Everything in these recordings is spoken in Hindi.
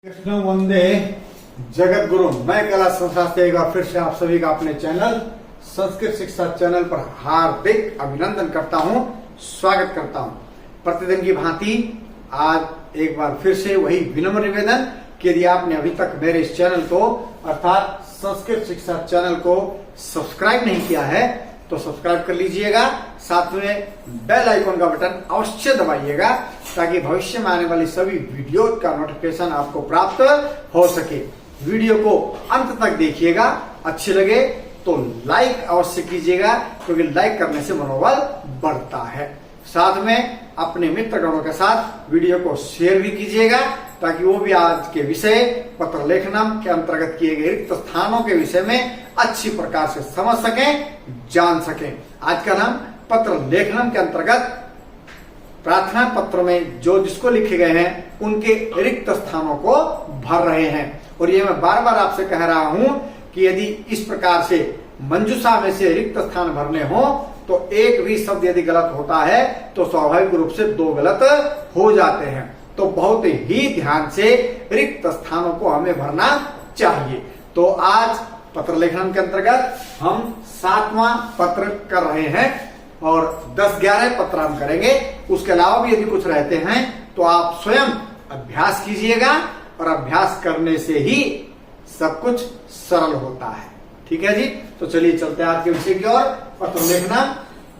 कृष्ण वंदे जगत गुरु। मैं कैलाश शास्त्री एक बार फिर से आप सभी का अपने चैनल संस्कृत शिक्षा चैनल पर हार्दिक अभिनंदन करता हूं, स्वागत करता हूं। प्रतिदिन की भांति आज एक बार फिर से वही विनम्र निवेदन कि यदि आपने अभी तक मेरे इस चैनल को अर्थात संस्कृत शिक्षा चैनल को सब्सक्राइब नहीं किया है तो सब्सक्राइब कर लीजिएगा, साथ में बेल आइकन का बटन अवश्य दबाइएगा ताकि भविष्य में आने वाली सभी वीडियो का नोटिफिकेशन आपको प्राप्त हो सके। वीडियो को अंत तक देखिएगा, अच्छी लगे तो लाइक अवश्य कीजिएगा क्योंकि लाइक करने से मनोबल बढ़ता है। साथ में अपने मित्रगणों के साथ वीडियो को शेयर भी कीजिएगा ताकि वो भी आज के विषय पत्र लेखनम के अंतर्गत किए गए रिक्त स्थानों के विषय में अच्छी प्रकार से समझ सकें, जान सकें। आज का नाम पत्र लेखनम के अंतर्गत प्रार्थना पत्र में जो जिसको लिखे गए हैं उनके रिक्त स्थानों को भर रहे हैं। और ये मैं बार बार आपसे कह रहा हूं कि यदि इस प्रकार से मंजूषा में से रिक्त स्थान भरने हो तो एक भी शब्द यदि गलत होता है तो स्वाभाविक रूप से दो गलत हो जाते हैं। तो बहुत ही ध्यान से रिक्त स्थानों को हमें भरना चाहिए। तो आज पत्र लेखन के अंतर्गत हम 7वां पत्र कर रहे हैं और 10-11 पत्र हम करेंगे। उसके अलावा भी यदि कुछ रहते हैं तो आप स्वयं अभ्यास कीजिएगा और अभ्यास करने से ही सब कुछ सरल होता है। ठीक है जी, तो चलिए चलते हैं आज के विषय की ओर। पत्र लेखना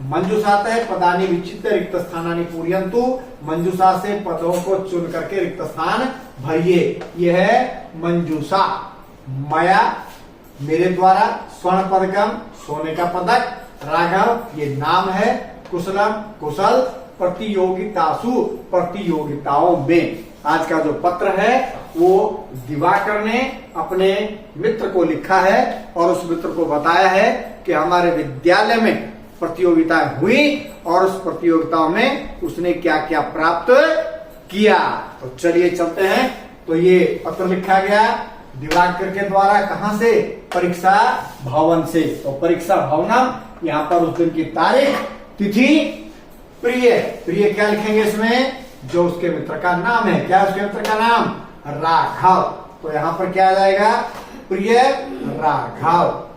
मंजूषा पदानी विचित्र रिक्त स्थानानि पूरयन्तु। मंजूषा से पदों को चुन करके रिक्त स्थान भरिए। यह है मंजूषा। मया मेरे द्वारा, स्वर्ण पदकम सोने का पदक, राघव ये नाम है, कुशलम कुशल, प्रतियोगितासु प्रतियोगिताओं में। आज का जो पत्र है वो दिवाकर ने अपने मित्र को लिखा है और उस मित्र को बताया है कि हमारे विद्यालय में प्रतियोगिताएं हुई और उस प्रतियोगिताओं में उसने क्या क्या प्राप्त किया। तो चलिए चलते हैं। तो ये पत्र लिखा गया दिवाकर के द्वारा, कहां से? परीक्षा भवन से। तो परीक्षा भवन, यहाँ पर उस दिन की तारीख, तिथि, प्रिय। प्रिय क्या लिखेंगे इसमें? जो उसके मित्र का नाम है। क्या उसके मित्र का नाम? राघव। तो यहाँ पर क्या आ जाएगा? प्रिय राघव।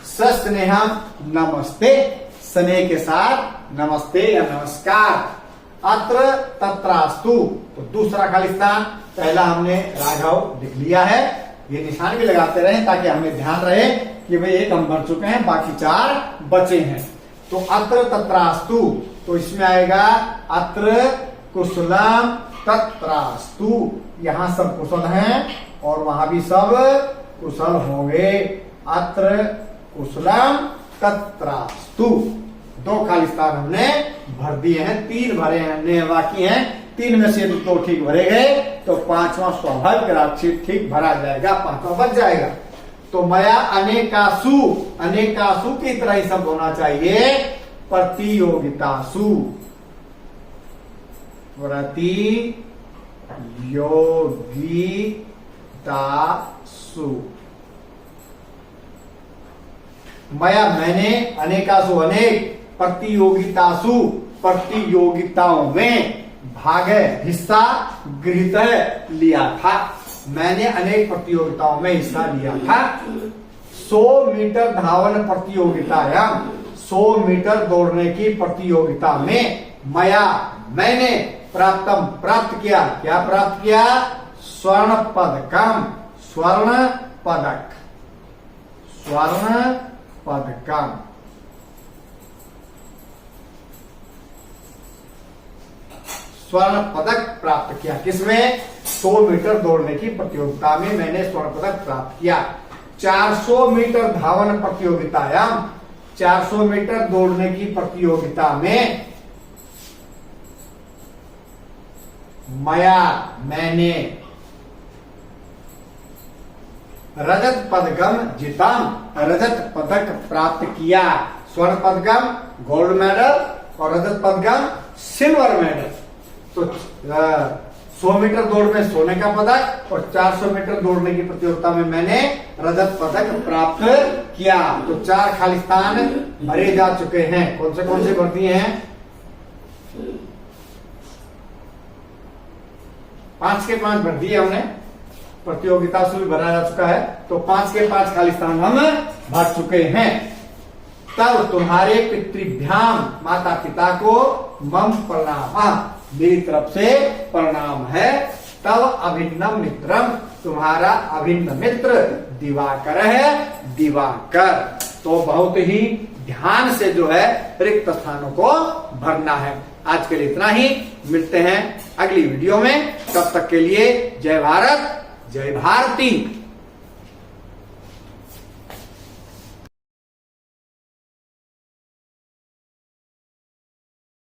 सस्नेहम नमस्ते, स्नेह के साथ नमस्ते या नमस्कार। अत्र तत्रास्तु, तो दूसरा खाली स्थान। पहला हमने राघव लिख लिया है, ये निशान भी लगाते रहे ताकि हमें ध्यान रहे कि भाई एक हम भर चुके हैं, बाकी 4 बचे हैं। तो अत्र तत्रास्तु, तो इसमें आएगा अत्र कुशलम तत्रास्तु। यहाँ सब कुशल हैं और वहां भी सब कुशल होंगे। अत्र कुशलम तत्रास्तु। 2 खाली स्थान हमने भर दिए हैं, 3 भरे हैं, बाकी हैं। 3 में से 2 ठीक भरे गए तो 5वां स्वाभाविक राक्षी ठीक भरा जाएगा, 5वां बच जाएगा। तो मया अनेकासु, अनेकासु की तरह ही शब्द होना चाहिए। प्रतियोगितासु, प्रतियोगितासु। मया मैंने, अनेकासु अनेक, प्रतियोगितासु प्रतियोगिताओं में, भाग हिस्सा, गृहीत लिया था। मैंने अनेक प्रतियोगिताओं में हिस्सा लिया था। 100 मीटर धावन प्रतियोगितायां, 100 मीटर दौड़ने की प्रतियोगिता में, मया मैंने, प्राप्तम प्राप्त किया। क्या प्राप्त किया? स्वर्ण पदकम, स्वर्ण पदक, स्वर्ण पदकम। स्वर्ण पदक प्राप्त किया। किसमें? 100 मीटर दौड़ने की प्रतियोगिता में मैंने स्वर्ण पदक प्राप्त किया। 400 मीटर धावन प्रतियोगितायां, 400 मीटर दौड़ने की प्रतियोगिता में, मया मैंने, रजत पदकम जितम, रजत पदक प्राप्त किया। स्वर्ण पदकम गोल्ड मेडल और रजत पदकम सिल्वर मेडल। तो 100 मीटर दौड़ में सोने का पदक और 400 मीटर दौड़ने की प्रतियोगिता में मैंने रजत पदक प्राप्त किया। तो 4 खाली स्थान भरे जा चुके हैं। कौन से भर दिए हैं? 5 के 5 भर दिए हमने, प्रतियोगिता से भी भरा जा चुका है, तो 5 के 5 खाली स्थान हम भर चुके हैं। तब तुम्हारे पितृभ्याम, माता पिता को मम प्रणाम, मेरी तरफ से प्रणाम है। तब अभिन्नम मित्रम, तुम्हारा अभिन्न मित्र दिवाकर है, दिवाकर। तो बहुत ही ध्यान से जो है रिक्त स्थानों को भरना है। आज के लिए इतना ही, मिलते हैं अगली वीडियो में। तब तक के लिए जय भारत, जय भारती।